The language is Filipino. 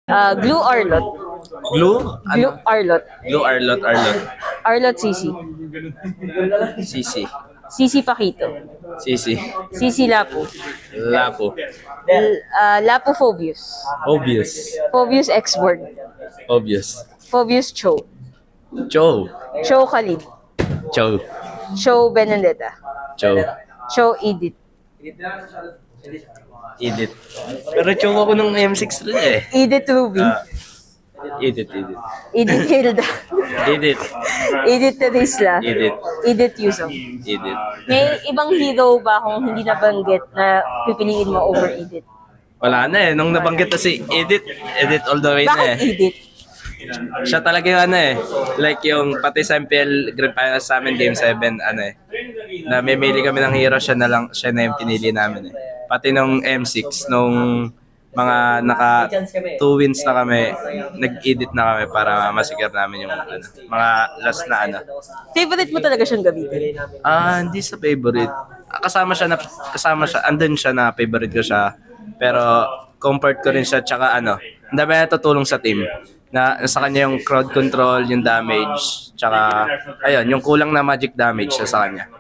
Glue Arlot. Glue? Glue Ano? Arlot. Glue Arlot, Arlot. Arlot CC. Sisi. CC Pakito. Sisi. CC Lapu. Lapo. Lapu Phobius. Obvious. Phobius X-Word. Obvious. Phobius Cho. Joe. Cho Khalid. Joe. Cho Benedetta. Joe. Cho Edith. Edit. Pero Joe ako nung M6 rin eh. Edith Ruby. Edit, edit. Edith Hilda. Edit. Edith Terisla. Edit. Edith Yusong. Edit. May ibang hero ba kung hindi nabanggit na pipiliin mo over Edith? Wala na eh. Nung nabanggit na si Edit, Edit all the way na Bakit eh. Edith? Siya talaga yung ano eh. Like yung pati sa MPL Grand Finals sa amin Game 7, ano eh. Na memili kami ng hero, siya na yung pinili namin eh. Pati nung M6, nung mga naka 2 wins na kami, nag-edit na kami para masigure namin yung ano, mga last na ano. Favorite mo talaga siyang gamitin? Hindi sa favorite. Kasama siya, andun siya na favorite ko siya. Pero comfort ko rin siya, tsaka ano, ang dami na tutulong sa team. Na sa kanya yung crowd control, yung damage, tsaka ayun, yung kulang na magic damage sa kanya.